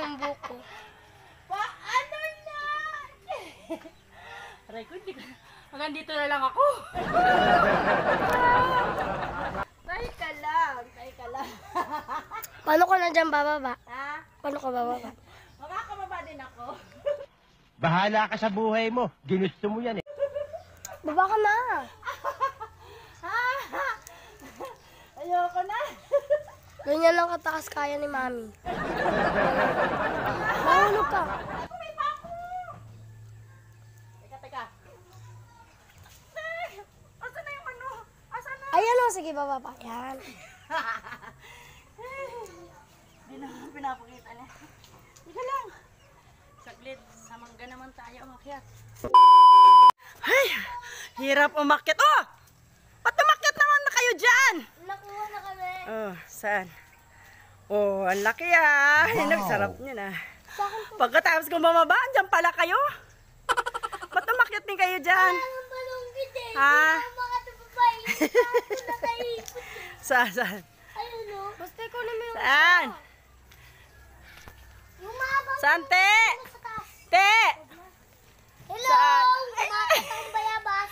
yung buko. Paano na? Aray ko, hindi ko. Hanggang dito na lang ako. Tay ka lang. Paano ko na dyan bababa? Ha? Paano ko bababa? Makakababa din ako. Bahala ka sa buhay mo. Ginusto mo yan eh. Baba ka na. Ayoko na. Ganyan lang katakas kaya ni Mami. Mahulog ka. May pako. Teka. Asa na yung ano? Asa na? Ayan o, sige bababa. Yan. Hindi na pinapakita niya. Hindi lang. Saglit, sa mangga naman tayo umakyat. Ay, hirap umakyat. Oh! Ba't umakyat naman na kayo dyan? Nakuha na kami. Oh, saan? Oh, ang laki ah. Wow. Nagsarap niya na. Pagkatapos kong bumaba, dyan pala kayo. Ba't umakyat din kayo dyan? Ang balonggit eh. Ha? Mga tababay. Saan? Ayun o. Basta ikaw na may Saan? Yung mahabang Saan, te? sa taas. Te! Hello! Saan? Kumakit ang bayabas.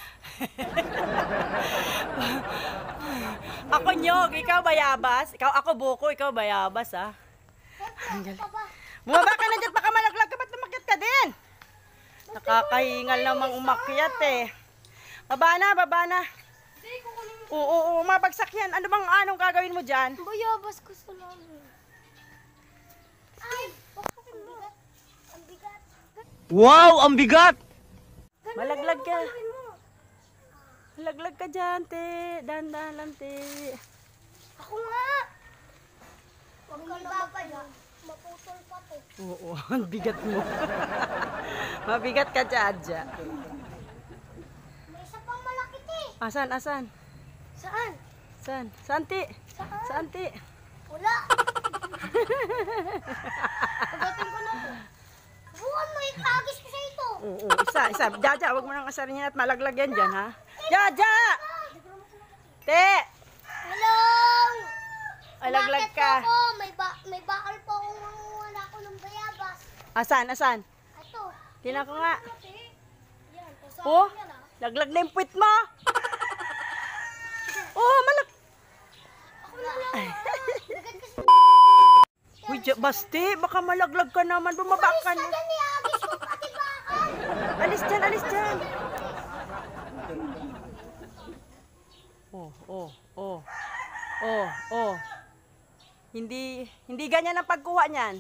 Ako nyog, ikaw bayabas. Ako buko, ikaw bayabas ah. Bumaba ka na dyan, baka malaglag ka, ba't umakyat ka din? Nakakahingal namang umakyat eh. Baba na. Oo, mabagsak yan. Anong gagawin mo dyan? Bayabas ko sa namin. Ay, bakit ang bigat? Ang bigat. Wow, ang bigat! Malaglag ka. Malaglag ka dyan, te. Dahan-dahan lang, te. Ako nga. Huwag kang babaya. Maputol pa to. Oo, ang bigat mo. Mabigat ka dyan. May isa pang malaki eh. Asan? Saan? Saan, ti? Saan, ti? Wala. Pagdating ko na to. Buwan mo, ikagis ko sa ito. Oo, isa. Jaja, wag mo nang asarin yan at malaglag yan dyan, ha? Jaja! Te! Hello! Malaglag ka. Ako. May bakal po akong manguha ako ng bayabas. Asan? Ito. Tingnan ko nga. Yan. Oh, laglag na yung puwit mo. Oh, Ako na lang. Bigat kasi. Uy, Basti, baka malaglag ka naman. Bumaba ka na. Yan ni Agis ko pati bakal. Alis dyan. Oh. Hindi ganyan ang pagkuha niyan.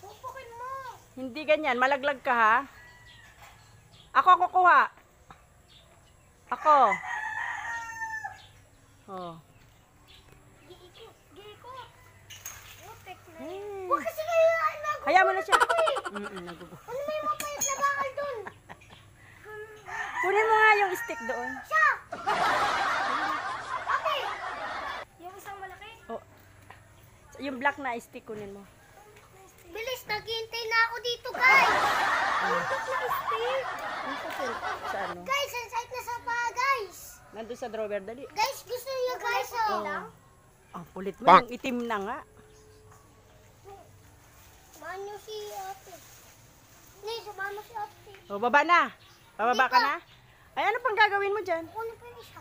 Pupukin mo. Hindi ganyan. Malaglag ka, ha? Ako kukuha. Ako. Oh. Giko. Utek na. Hey. Huwag kasi kayo nag- Hayaan mo na siya. Nagugo. Ano may mapayat na bakal dun? Kunin mo nga yung stick doon. Siya! Okay! Yung isang malaki? Oh. Yung black na stick kunin mo. Bilis, naghihintay na ako dito, guys! Bakit na stick? Sa ano? Guys, ang site na sa pa, guys! Nandun sa drawer, dali. Guys, gusto niyo guys, Oh, pulit mo. Yung itim na nga. Samahan niyo si ate. Samahan mo si ate. Oh, baba na. Bababa ka na? Ay, ano pang gagawin mo dyan? Kunin pa yung isa.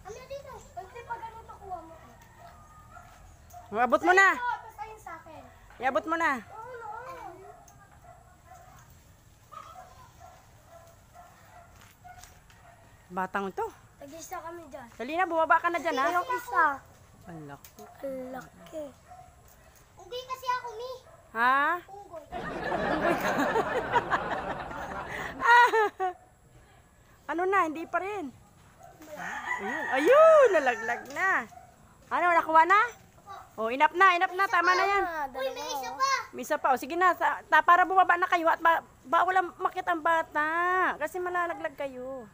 Ano dito? Pwede pa ganun nakuha mo. Abot mo na. Tapos ayun sa akin. Iabot mo na. Batang ito. Tag-isa kami dyan. Dali na, bumaba ka na dyan, ha? Yung isa. Ang laki. Ang laki. Unggoy kasi ako, Mi. Ha? Unggoy. Ano na, hindi pa rin. Ayun, nalaglag na. Ano, nakuha na? Oh, inap na, tama na yan. Uy, may isa pa. May isa pa, o sige na, para bumaba na kayo at bawal makita ang bata. Kasi malalaglag kayo.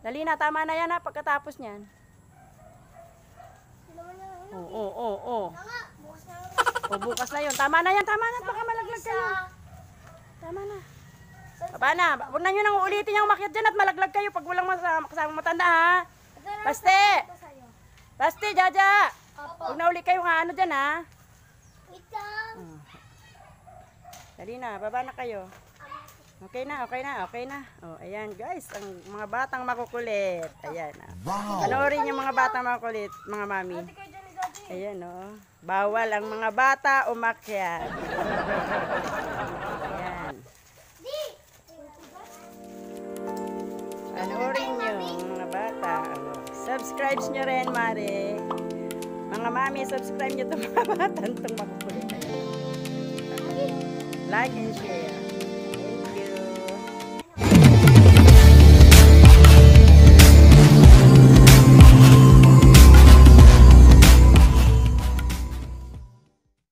Dali na, tama na yan ha, pagkatapos niyan. Oo. Nga, bukas na lang. O, bukas na yun. Tama na yan, baka malaglag kayo. Tama na. Baba na, huwag na nyo nang ulitin yung umakyat dyan at malaglag kayo pag walang kasamang matanda ha. Basti, Jaja. Huwag na na uli kayo nga ano dyan ha. Wait lang. Oh. Dali na, baba na kayo. Okay na, okay na, okay na. Oh, ayan guys, ang mga batang makukulit. Ayan. Wow. Panoorin yung mga batang makukulit, mga mami. Ayan oh. Bawal ang mga bata umakyat. Ayan. Panoorin nyo mga bata. Oh. Subscribe nyo rin, Mare. Mga mami, subscribe nyo itong mga bata itong makukulit. Like and share.